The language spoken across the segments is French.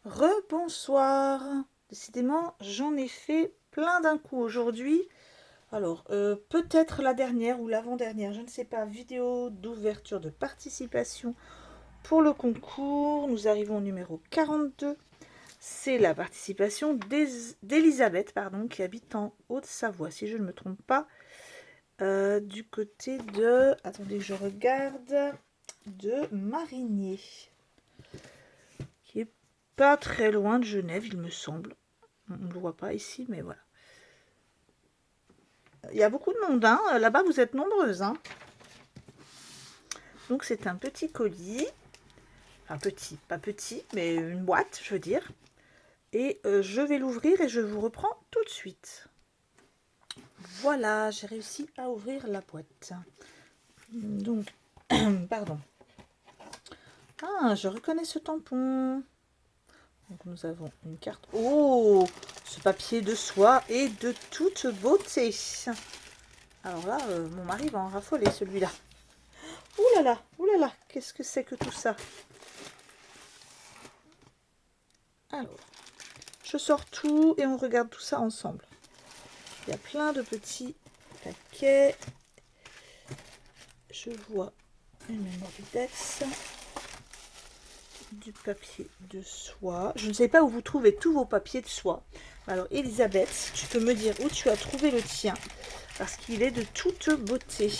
Rebonsoir. Décidément, j'en ai fait plein d'un coup aujourd'hui. Alors, peut-être la dernière ou l'avant-dernière, je ne sais pas, vidéo d'ouverture de participation pour le concours. Nous arrivons au numéro 42. C'est la participation d'Elisabeth, pardon, qui habite en Haute-Savoie, si je ne me trompe pas. Du côté de... Attendez que je regarde. De Marigné. Qui est pas très loin de Genève, il me semble. On ne le voit pas ici, mais voilà. Il y a beaucoup de monde, hein. Là-bas, vous êtes nombreuses, hein. Donc, c'est un petit colis. Enfin, petit, pas petit, mais une boîte, je veux dire. Et je vais l'ouvrir et je vous reprends tout de suite. Voilà, j'ai réussi à ouvrir la boîte. Donc, pardon. Ah, je reconnais ce tampon. Donc, nous avons une carte. Oh, ce papier de soie est de toute beauté. Alors là, mon mari va en raffoler, celui-là. Ouh là là, qu'est-ce que c'est que tout ça? Alors, je sors tout et on regarde tout ça ensemble. Il y a plein de petits paquets. Je vois une mémoridex, du papier de soie. Je ne sais pas où vous trouvez tous vos papiers de soie. Alors, Elisabeth, tu peux me dire où tu as trouvé le tien, parce qu'il est de toute beauté.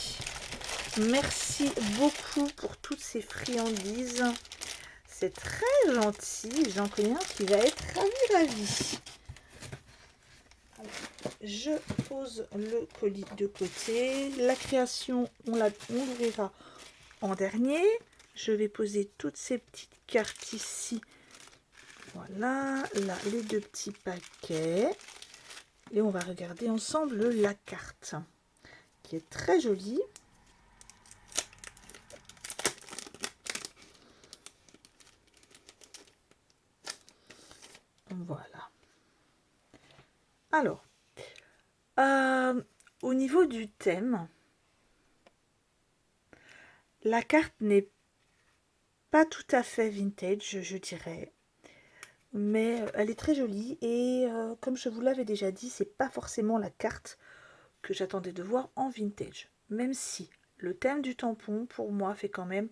Merci beaucoup pour toutes ces friandises. C'est très gentil. J'en connais un qui va être ravi. Je pose le colis de côté. La création, on l'ouvrira en dernier. Je vais poser toutes ces petites cartes ici. Voilà, là, les deux petits paquets. Et on va regarder ensemble la carte, qui est très jolie. Voilà. Alors, au niveau du thème, la carte n'est pas tout à fait vintage, je dirais. Mais elle est très jolie et comme je vous l'avais déjà dit, c'est pas forcément la carte que j'attendais de voir en vintage. Même si le thème du tampon, pour moi, fait quand même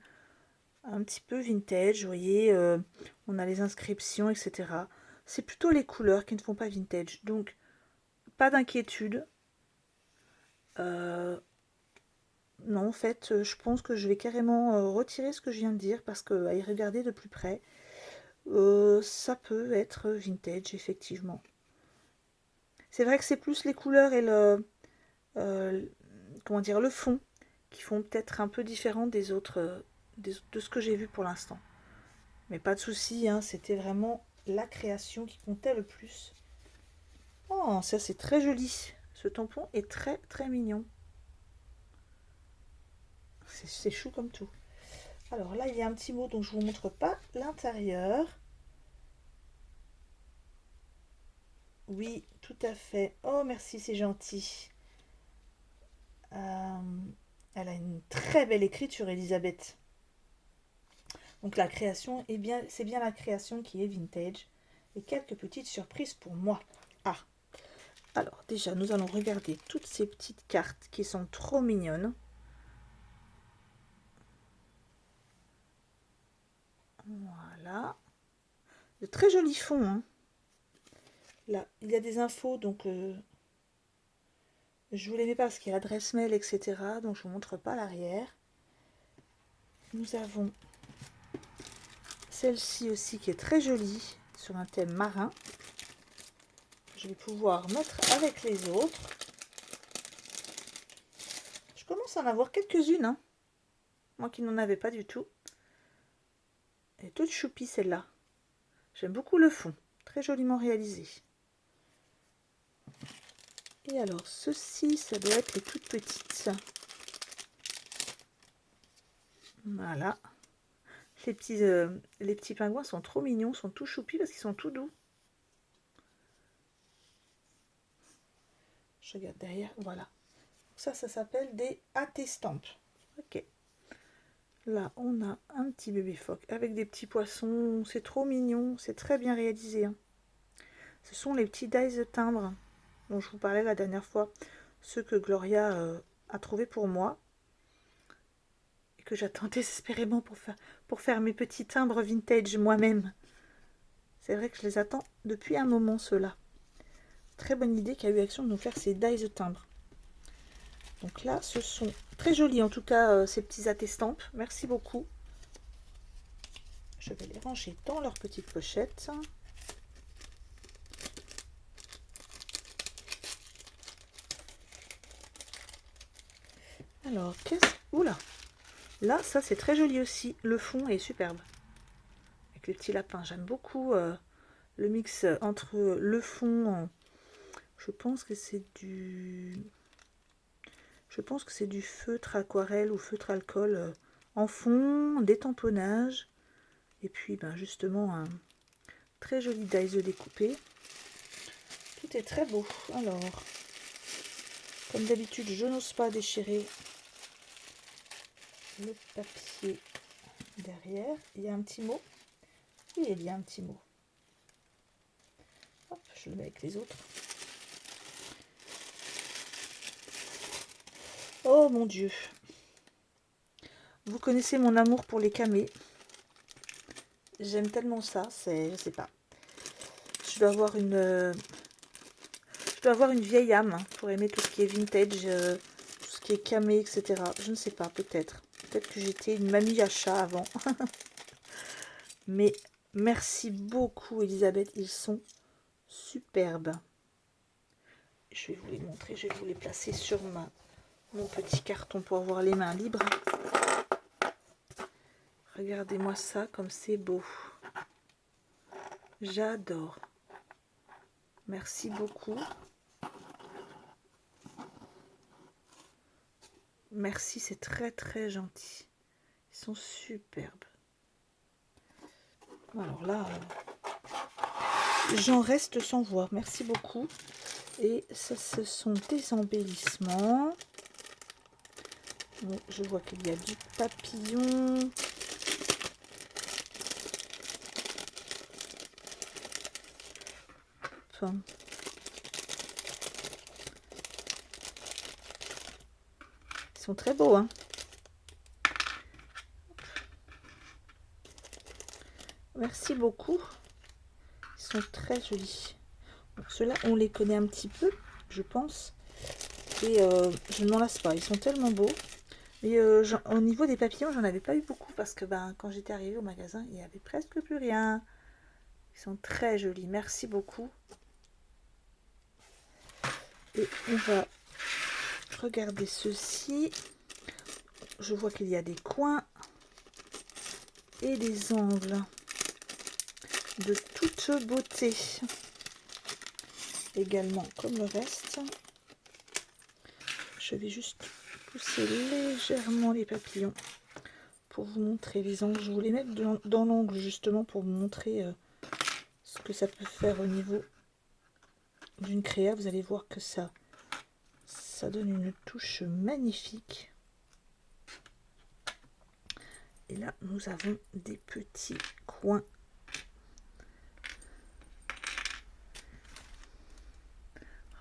un petit peu vintage. Vous voyez, on a les inscriptions, etc. C'est plutôt les couleurs qui ne font pas vintage. Donc, pas d'inquiétude. Non, en fait, je pense que je vais carrément retirer ce que je viens de dire parce qu'à y regarder de plus près, ça peut être vintage, effectivement. C'est vrai que c'est plus les couleurs et euh, comment dire, le fond qui font peut-être un peu différent des autres, de ce que j'ai vu pour l'instant. Mais pas de souci, hein, c'était vraiment la création qui comptait le plus. Oh, ça c'est très joli. Ce tampon est très très mignon. C'est chou comme tout. Alors là, il y a un petit mot dont je ne vous montre pas l'intérieur. Oui, tout à fait. Oh, merci, c'est gentil. Euh, Elle a une très belle écriture, Elisabeth. Donc la création, eh bien, c'est bien la création qui est vintage. Et quelques petites surprises pour moi. Ah, alors déjà, nous allons regarder toutes ces petites cartes qui sont trop mignonnes. Voilà. De très jolis fonds, hein. Là, il y a des infos, donc je vous les mets pas parce qu'il y a l'adresse mail, etc. Donc je ne vous montre pas l'arrière. Nous avons celle-ci aussi qui est très jolie sur un thème marin. Je vais pouvoir mettre avec les autres. Je commence à en avoir quelques-unes, hein. Moi qui n'en avais pas du tout. Elle est toute choupie celle-là. J'aime beaucoup le fond, très joliment réalisé. Et alors ceci, ça doit être les toutes petites. Voilà. Les petits pingouins sont trop mignons, sont tout choupis parce qu'ils sont tout doux. Je regarde derrière, voilà. Ça s'appelle des attestampes. Ok. Là, on a un petit bébé phoque avec des petits poissons. C'est trop mignon. C'est très bien réalisé, hein. Ce sont les petits dies de timbre dont je vous parlais la dernière fois. Ceux que Gloria a trouvés pour moi. Et que j'attends désespérément pour faire mes petits timbres vintage moi-même. C'est vrai que je les attends depuis un moment, ceux-là. Très bonne idée qu'a eu Action de nous faire ces dies de timbre. Donc là, ce sont très jolis en tout cas ces petits attestampes. Merci beaucoup. Je vais les ranger dans leur petite pochette. Alors, qu'est-ce... Oula! Là, ça c'est très joli aussi. Le fond est superbe. Avec les petits lapins. J'aime beaucoup le mix entre le fond. Je pense que c'est du... Je pense que c'est du feutre aquarelle ou feutre alcool en fond, des tamponnages. Et puis ben, justement un très joli dies découpé. Tout est très beau. Alors, comme d'habitude, je n'ose pas déchirer le papier derrière. Il y a un petit mot. Oui, il y a un petit mot. Hop, je le mets avec les autres. Oh mon Dieu! Vous connaissez mon amour pour les camés. J'aime tellement ça, je sais pas. Je dois avoir une vieille âme pour aimer tout ce qui est vintage, tout ce qui est camé, etc. Je ne sais pas, peut-être. Peut-être que j'étais une mamie à chat avant. Mais merci beaucoup, Elisabeth. Ils sont superbes. Je vais vous les montrer. Je vais vous les placer sur mon petit carton pour avoir les mains libres. Regardez-moi ça, comme c'est beau. J'adore. Merci beaucoup. Merci, c'est très très gentil. Ils sont superbes. Alors là, j'en reste sans voix. Merci beaucoup. Et ça, ce sont des embellissements. Bon, je vois qu'il y a du papillon. Enfin, ils sont très beaux, hein. Merci beaucoup. Ils sont très jolis. Ceux-là, on les connaît un petit peu, je pense. Et je ne m'en lasse pas. Ils sont tellement beaux. Mais au niveau des papillons, j'en avais pas eu beaucoup parce que quand j'étais arrivée au magasin, il n'y avait presque plus rien. Ils sont très jolis. Merci beaucoup. Et on va regarder ceci. Je vois qu'il y a des coins et des angles de toute beauté. Également comme le reste. Je vais juste pousser légèrement les papillons pour vous montrer les angles. Je voulais mettre dans l'angle justement pour vous montrer ce que ça peut faire au niveau d'une créa. Vous allez voir que ça donne une touche magnifique. Et là, nous avons des petits coins.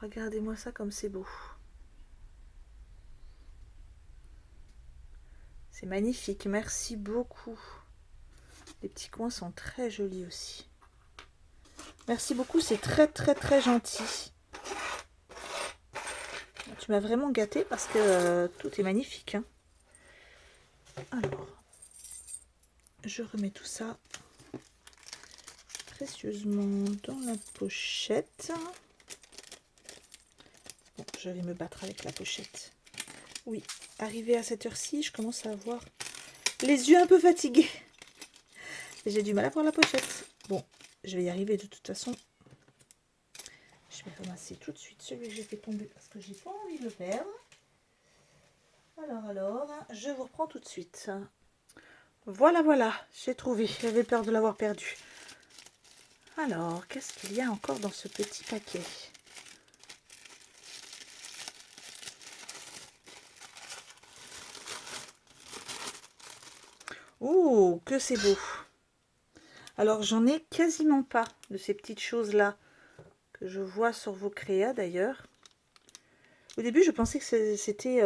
Regardez-moi ça comme c'est beau. C'est magnifique, merci beaucoup. Les petits coins sont très jolis aussi. Merci beaucoup, c'est très très très gentil. Tu m'as vraiment gâté parce que tout est magnifique, hein. Alors, je remets tout ça précieusement dans la pochette. Bon, je vais me battre avec la pochette. Oui, arrivé à cette heure-ci, je commence à avoir les yeux un peu fatigués. J'ai du mal à voir la pochette. Bon, je vais y arriver de toute façon. Je vais ramasser tout de suite celui que j'ai fait tomber parce que j'ai pas envie de le perdre. Alors, je vous reprends tout de suite. Voilà, j'ai trouvé. J'avais peur de l'avoir perdu. Alors, qu'est-ce qu'il y a encore dans ce petit paquet? Oh, que c'est beau. Alors, j'en ai quasiment pas de ces petites choses-là que je vois sur vos créas d'ailleurs. Au début, je pensais que c'était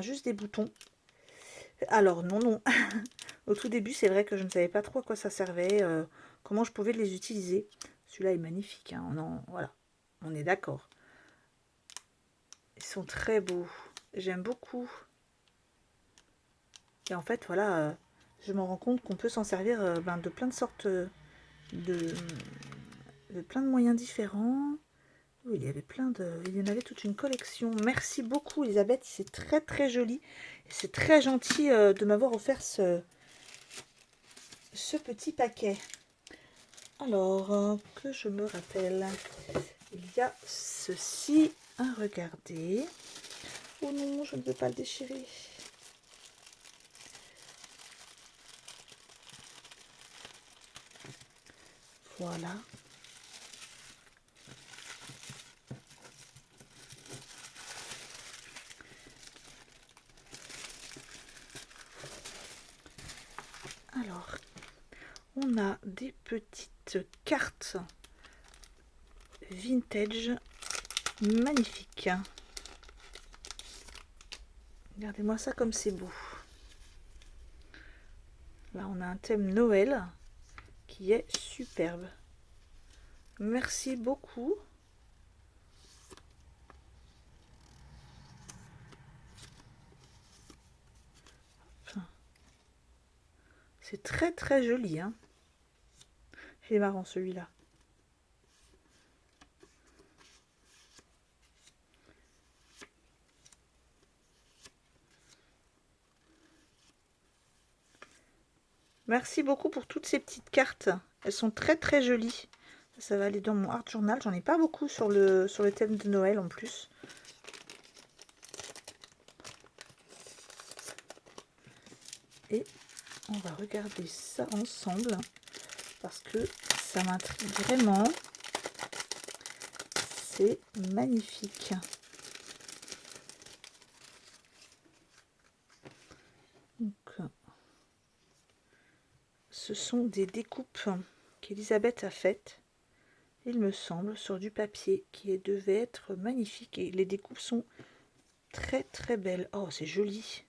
juste des boutons. Alors, non, non. Au tout début, c'est vrai que je ne savais pas trop à quoi ça servait, comment je pouvais les utiliser. Celui-là est magnifique, hein. Voilà, on est d'accord. Ils sont très beaux. J'aime beaucoup. Et en fait, voilà, je me rends compte qu'on peut s'en servir de plein de sortes de, de plein de moyens différents. Oui, il y en avait toute une collection. Merci beaucoup, Elisabeth. C'est très très joli. C'est très gentil de m'avoir offert ce petit paquet. Alors, que je me rappelle, il y a ceci à regarder. Oh non, je ne veux pas le déchirer. Voilà. Alors, on a des petites cartes vintage magnifiques. Regardez-moi ça comme c'est beau. Là, on a un thème Noël qui est superbe. Merci beaucoup. C'est très très joli, hein. Il est marrant celui-là. Merci beaucoup pour toutes ces petites cartes. Elles sont très très jolies. Ça va aller dans mon art journal. J'en ai pas beaucoup sur le thème de Noël en plus. Et on va regarder ça ensemble parce que ça m'intrigue vraiment. C'est magnifique. Donc, ce sont des découpes qu'Elisabeth a faites, il me semble, sur du papier qui devait être magnifique. Et les découpes sont très très belles. Oh, c'est joli.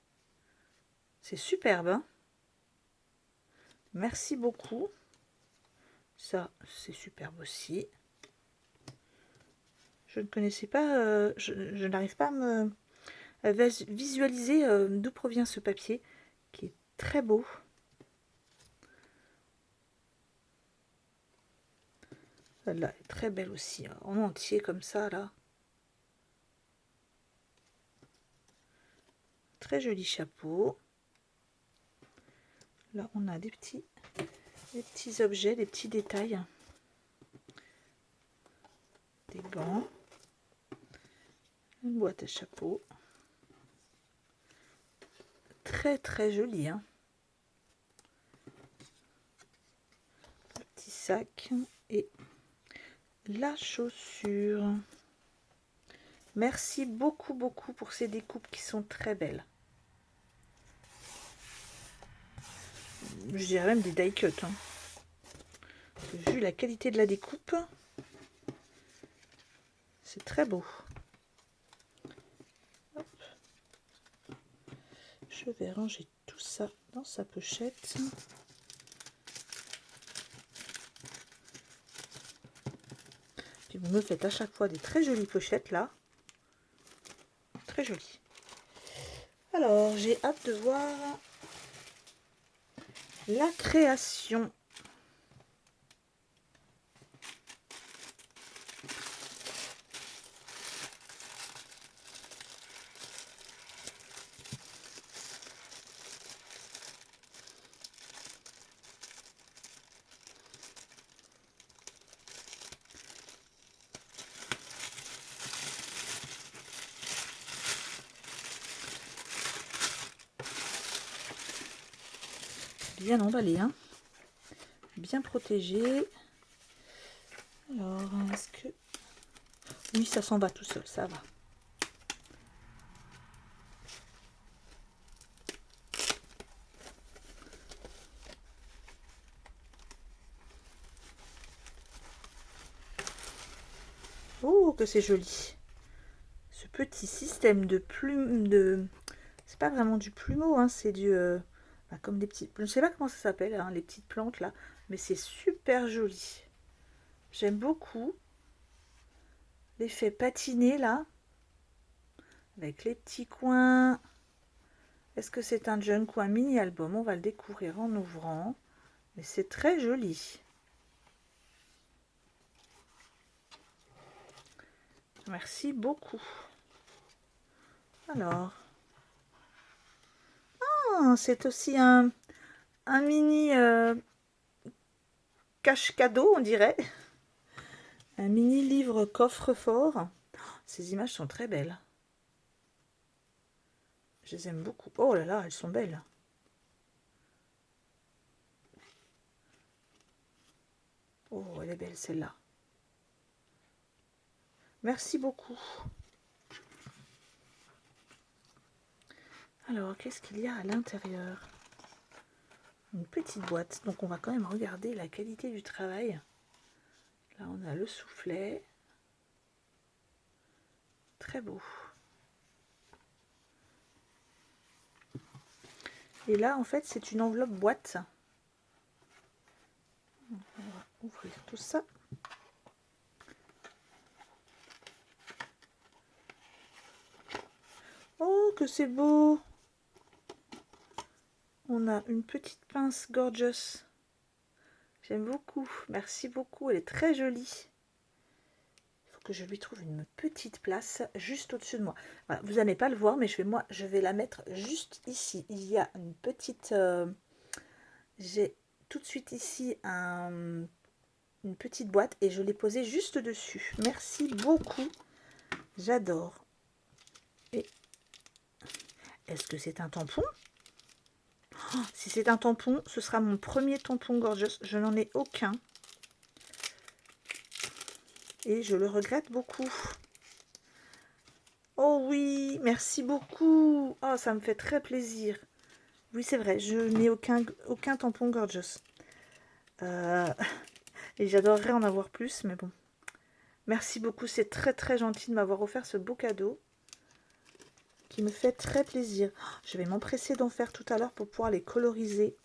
C'est superbe, hein. Merci beaucoup. Ça, c'est superbe aussi. Je ne connaissais pas, je n'arrive pas à visualiser d'où provient ce papier, qui est très beau. Celle-là est très belle aussi, hein, en entier comme ça, là. Très joli chapeau. Là, on a des petits objets, des petits détails. Des gants. Une boîte à chapeau. Très très joli, hein. Le petit sac et la chaussure. Merci beaucoup beaucoup pour ces découpes qui sont très belles. Je dirais même des die cuts, hein. Vu la qualité de la découpe, c'est très beau. Hop. Je vais ranger tout ça dans sa pochette. Puis vous me faites à chaque fois des très jolies pochettes là. Très jolies. Alors, j'ai hâte de voir la création. Bien emballé, hein, bien protégé. Alors, est-ce que... Oui, ça s'en va tout seul, ça va. Oh, que c'est joli. Ce petit système de plumes de... C'est pas vraiment du plumeau, hein, c'est du... comme des petites... Je ne sais pas comment ça s'appelle, hein, les petites plantes là. Mais c'est super joli. J'aime beaucoup l'effet patiné là. Avec les petits coins. Est-ce que c'est un junk ou un mini-album? On va le découvrir en ouvrant. Mais c'est très joli. Merci beaucoup. Alors. Ah, c'est aussi un mini cache-cadeau, on dirait. Un mini livre coffre-fort. Ces images sont très belles. Je les aime beaucoup. Oh là là, elles sont belles. Oh, elle est belle celle-là. Merci beaucoup. Alors, qu'est-ce qu'il y a à l'intérieur? Une petite boîte. Donc, on va quand même regarder la qualité du travail. Là, on a le soufflet. Très beau. Et là, en fait, c'est une enveloppe boîte. On va ouvrir tout ça. Oh, que c'est beau! On a une petite pince Gorgeous. J'aime beaucoup. Merci beaucoup. Elle est très jolie. Il faut que je lui trouve une petite place juste au-dessus de moi. Voilà, vous n'allez pas le voir, mais je vais la mettre juste ici. Il y a une petite... j'ai tout de suite ici une petite boîte et je l'ai posée juste dessus. Merci beaucoup. J'adore. Et est-ce que c'est un tampon? Oh, si c'est un tampon, ce sera mon premier tampon Gorgeous. Je n'en ai aucun. Et je le regrette beaucoup. Oh oui, merci beaucoup. Oh, ça me fait très plaisir. Oui, c'est vrai, je n'ai aucun tampon Gorgeous. Et j'adorerais en avoir plus, mais bon. Merci beaucoup, c'est très très gentil de m'avoir offert ce beau cadeau. Qui me fait très plaisir. Je vais m'empresser d'en faire tout à l'heure pour pouvoir les coloriser.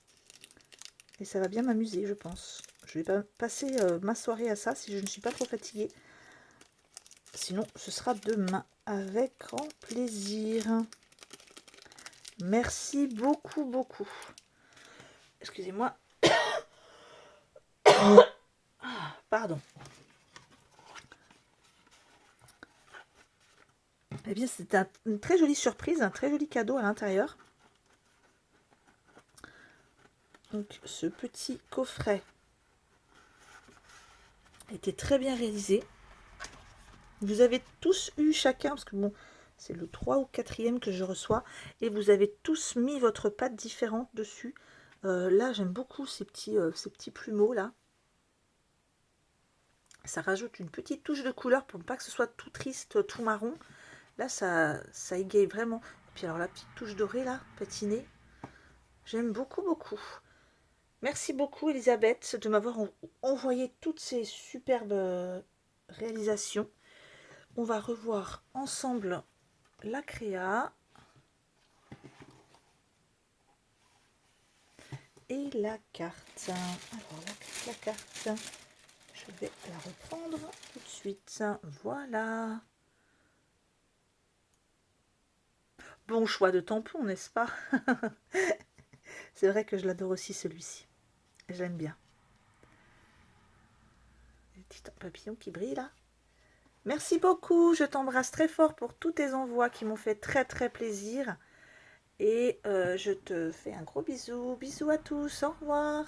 Et ça va bien m'amuser, je pense. Je vais passer ma soirée à ça si je ne suis pas trop fatiguée. Sinon, ce sera demain. Avec grand plaisir. Merci beaucoup, beaucoup. Excusez-moi. Pardon. Eh bien, c'est une très jolie surprise, un très joli cadeau à l'intérieur. Donc, ce petit coffret a été très bien réalisé. Vous avez tous eu chacun, parce que bon, c'est le 3 ou 4e que je reçois, et vous avez tous mis votre patte différente dessus. Là, j'aime beaucoup ces petits plumeaux là. Ça rajoute une petite touche de couleur pour ne pas que ce soit tout triste, tout marron. Là, ça égaye vraiment. Et puis alors la petite touche dorée là, patinée, j'aime beaucoup, beaucoup. Merci beaucoup Elisabeth de m'avoir envoyé toutes ces superbes réalisations. On va revoir ensemble la créa et la carte. Alors la carte, je vais la reprendre tout de suite. Voilà. Bon choix de tampon, n'est-ce pas? C'est vrai que je l'adore aussi celui-ci. J'aime bien. Le petit papillon qui brille là. Merci beaucoup, je t'embrasse très fort pour tous tes envois qui m'ont fait très très plaisir. Et je te fais un gros bisou. Bisous à tous, au revoir.